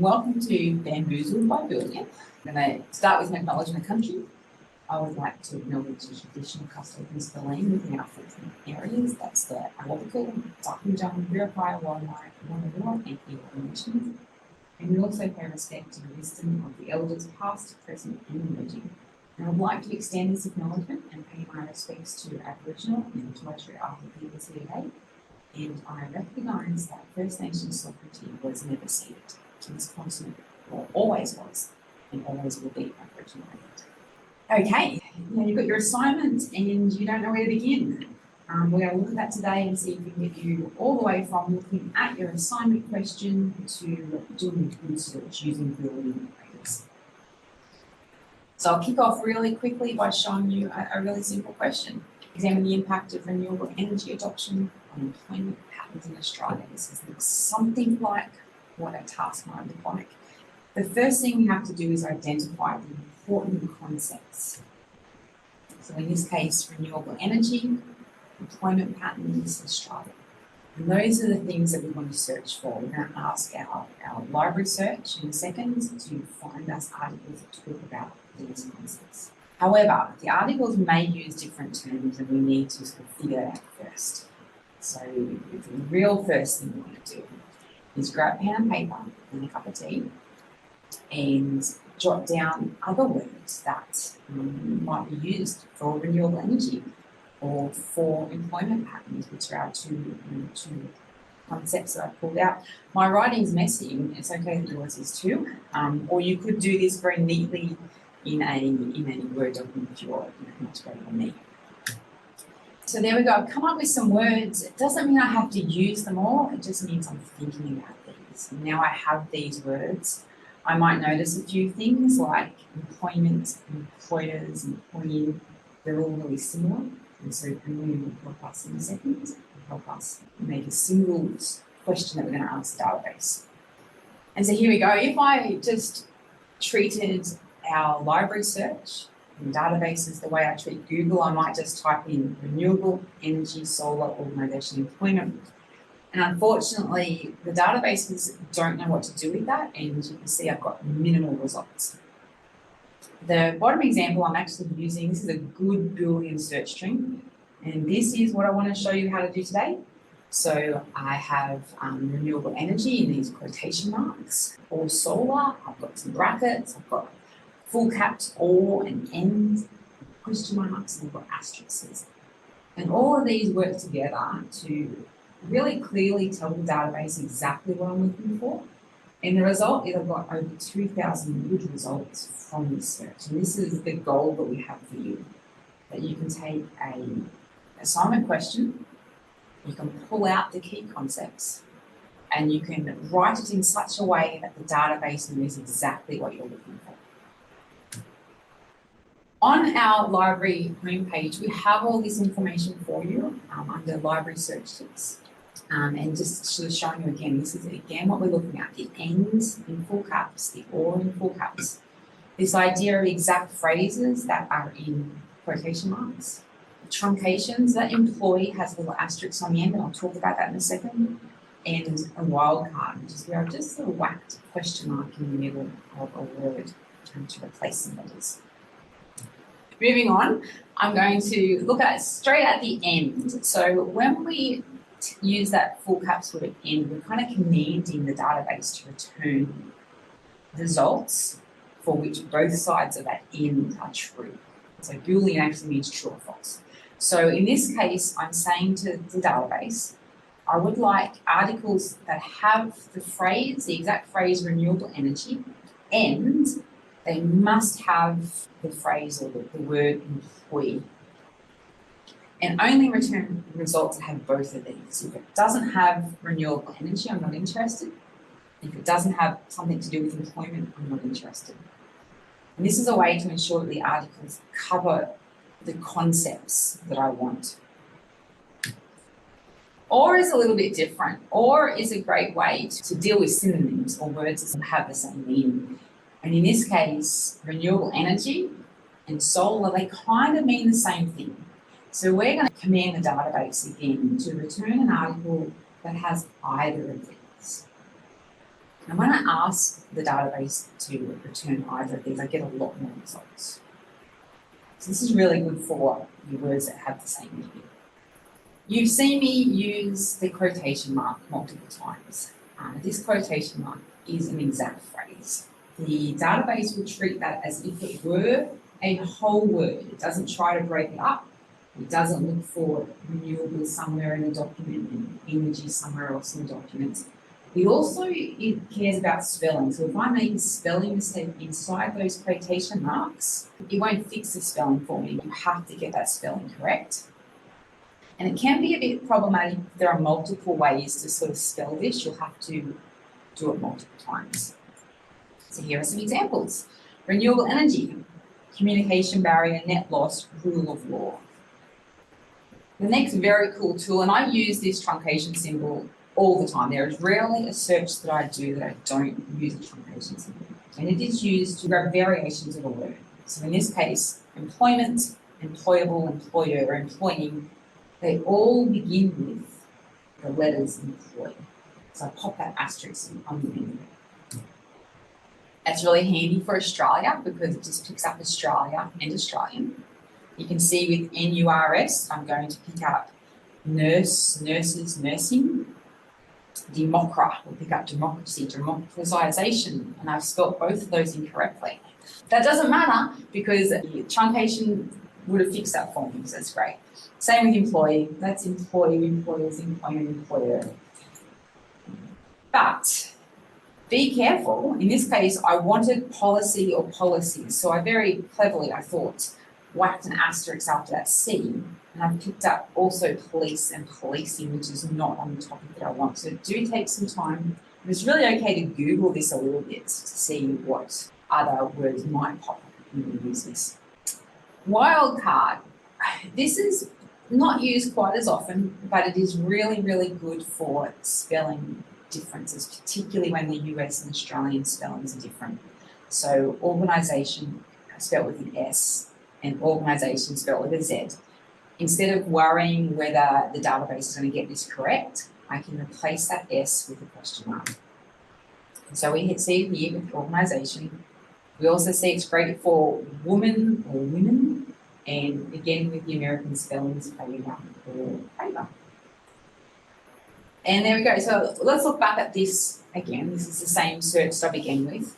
Welcome to Bamboozled by Boolean. I'm going to start with an acknowledgement of country. I would like to acknowledge the traditional custodians of the land within our footprint areas. That's the Awabakal, Darkinjung, Wirrapaya, Wildlife, Wonnarua, and Eora nations. And we also pay respect to the wisdom of the elders past, present, and emerging. And I would like to extend this acknowledgement and pay my respects to Aboriginal and Torres Strait Islander peoples here today. And I recognise that First Nations sovereignty was never ceded to this continent, or always was, and always will be Aboriginal land. Okay, now you've got your assignment and you don't know where to begin. We're going to look at that today and see if we can get you all the way from looking at your assignment question to doing a good search using Boolean operators. So I'll kick off really quickly by showing you a really simple question. Examine the impact of renewable energy adoption on employment patterns in Australia. This looks something like what a task might look like. The first thing we have to do is identify the important concepts. So in this case, renewable energy, employment patterns, Australia. And those are the things that we want to search for. We're going to ask our library search in a second to find us articles that talk about these concepts. However, the articles may use different terms and we need to sort of figure that out first. So the real first thing we want to do is grab pen and paper and a cup of tea and jot down other words that might be used for renewable energy or for employment patterns, which are our two concepts that I pulled out. My writing's messy, and it's okay that yours is too. Or you could do this very neatly in a Word document if you're much better than me. So there we go. I've come up with some words. It doesn't mean I have to use them all. It just means I'm thinking about these. Now I have these words. I might notice a few things like employment, employers, employee. They're all really similar. And so Boolean will help us in a second, help us make a single question that we're going to ask the database. And so here we go. If I just treated our library search in databases the way I treat Google, I might just type in renewable energy, solar, organisation, employment. And unfortunately, the databases don't know what to do with that, and you can see I've got minimal results. The bottom example I'm actually using, this is a good Boolean search string, and this is what I want to show you how to do today. So I have renewable energy in these quotation marks, or solar, I've got some brackets, I've got full caps, or and end, question marks, and I've got asterisks. And all of these work together to really clearly tell the database exactly what I'm looking for. And the result is I've got over 2,000 good results from this search. And this is the goal that we have for you, that you can take an assignment question, you can pull out the key concepts, and you can write it in such a way that the database knows exactly what you're looking for. On our library homepage, we have all this information for you under library search tips. And just sort of showing you again, this is again what we're looking at, the ends in full caps, the or in full caps. This idea of exact phrases that are in quotation marks. Truncations, that employee has a little asterisk on the end, and I'll talk about that in a second. And a wildcard, which is where I've just sort of whacked a question mark in the middle of a word to replace some letters. Moving on, I'm going to look at straight at the end. So when we use that full caps word at end, we're kind of commanding the database to return results for which both sides of that end are true. So Boolean actually means true or false. So in this case, I'm saying to the database, I would like articles that have the phrase, the exact phrase renewable energy, and they must have the phrase or the word employee. And only return results that have both of these. If it doesn't have renewable energy, I'm not interested. If it doesn't have something to do with employment, I'm not interested. And this is a way to ensure that the articles cover the concepts that I want. Or is a little bit different. Or is a great way to deal with synonyms or words that have the same meaning. And in this case, renewable energy and solar, they kind of mean the same thing. So we're going to command the database again to return an article that has either of these. And when I ask the database to return either of these, I get a lot more results. So this is really good for your words that have the same meaning. You've seen me use the quotation mark multiple times. This quotation mark is an exact phrase. The database will treat that as if it were a whole word. It doesn't try to break it up. It doesn't look for renewables somewhere in the document and energy somewhere else in the document. It cares about spelling. So if I make a spelling mistake inside those quotation marks, it won't fix the spelling for me. You have to get that spelling correct. And it can be a bit problematic if there are multiple ways to sort of spell this. You'll have to do it multiple times. So here are some examples. Renewable energy, communication barrier, net loss, rule of law. The next very cool tool, and I use this truncation symbol all the time. There is rarely a search that I do that I don't use a truncation symbol. And it is used to grab variations of a word. So in this case, employment, employable, employer, employing, they all begin with the letters employ. So I pop that asterisk on the end of it. That's really handy for Australia because it just picks up Australia and Australian. You can see with NURS, I'm going to pick up nurse, nurses, nursing. Democra will pick up democracy, democratisation, and I've spelt both of those incorrectly. That doesn't matter because the truncation would have fixed that for me, so that's great. Same with employee, that's employee, employers, employment, employer. But be careful, in this case I wanted policy or policies, so I very cleverly, I thought, whacked an asterisk after that C, and I've picked up also police and policing, which is not on the topic that I want. So do take some time. It's really okay to Google this a little bit to see what other words might pop up when you use this. Wildcard. This is not used quite as often, but it is really, really good for spelling differences, particularly when the US and Australian spellings are different. So organisation spelled with an S and organisation spelled with a Z. Instead of worrying whether the database is going to get this correct, I can replace that S with a question mark. So we see it here with organisation. We also see it's great for woman or women, and again with the American spellings, favour or favour. And there we go. So let's look back at this again. This is the same search that I began with.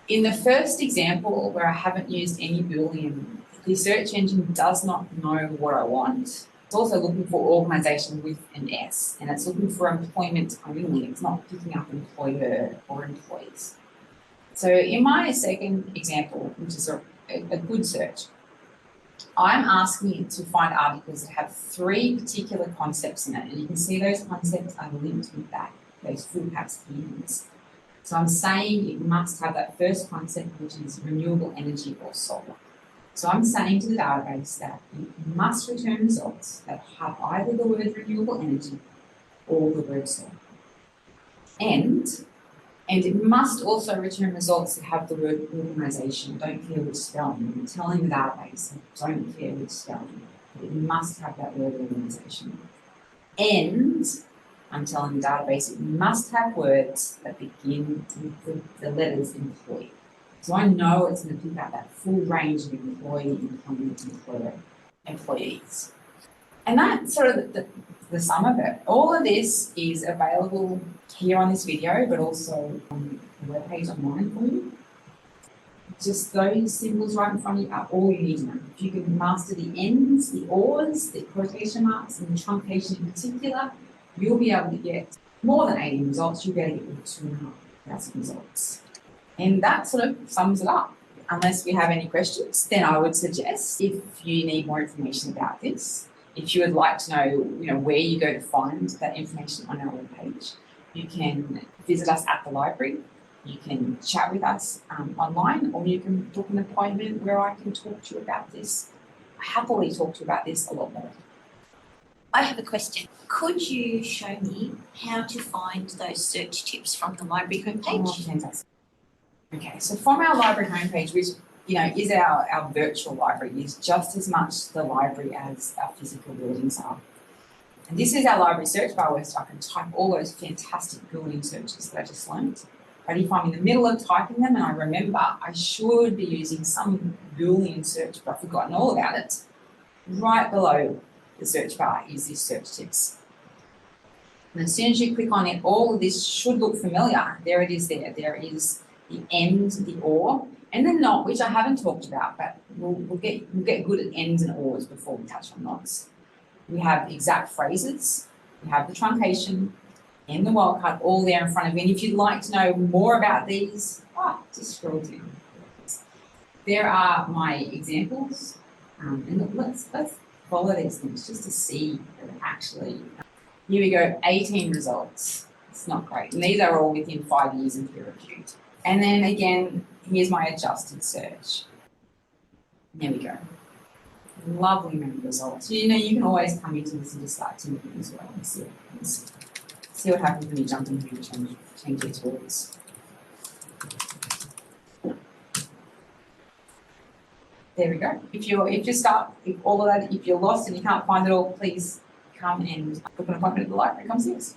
In the first example where I haven't used any Boolean, the search engine does not know what I want. It's also looking for organisation with an S, and it's looking for employment only. It's not picking up employer or employees. So in my second example, which is a good search, I'm asking it to find articles that have 3 particular concepts in it, and you can see those concepts are linked with that, those full caps keywords. So I'm saying it must have that first concept, which is renewable energy or solar. So I'm saying to the database that it must return results that have either the word renewable energy or the word solar. And it must also return results that have the word organisation. Don't care which spelling. I'm telling the database, don't care which spelling. It must have that word organisation. And I'm telling the database it must have words that begin with the letters employee. So I know it's going to pick up that full range of employee, employment, employer, employees. And that's sort of the sum of it. All of this is available here on this video, but also on the webpage online for you. Just those symbols right in front of you are all you need to know. If you can master the ends, the ors, the quotation marks, and the truncation in particular, you'll be able to get more than 80 results. You'll be able to get 2,500 results. And that sort of sums it up. Unless we have any questions, then I would suggest if you need more information about this, if you would like to know, where you go to find that information on our webpage, you can visit us at the library, you can chat with us online, or you can book an appointment where I can talk to you about this. I happily talk to you about this a lot more. I have a question. Could you show me how to find those search tips from the library homepage? Oh, fantastic. Okay, so from our library homepage, which is our virtual library, is just as much the library as our physical buildings are. And this is our library search bar where I can type all those fantastic Boolean searches that I just learned. But if I'm in the middle of typing them and I remember I should be using some Boolean search, but I've forgotten all about it, right below the search bar is this search tips. And as soon as you click on it, all of this should look familiar. There it is there. There is the and, the or, and the not, which I haven't talked about, but we'll get good at ends and ors before we touch on nots. We have exact phrases, we have the truncation, and the wildcard all there in front of you. And if you'd like to know more about these, just scroll down. There are my examples, and let's follow these things just to see that actually. Here we go, 18 results. It's not great. And these are all within 5 years of peer reviewed. And then again, here's my adjusted search. There we go. Lovely many results. You know, you can always come into this and just start tinkering as well and see what happens when you jump in here and change these words. There we go. If you're lost and you can't find it all, please come and book an appointment at the library. Come see us.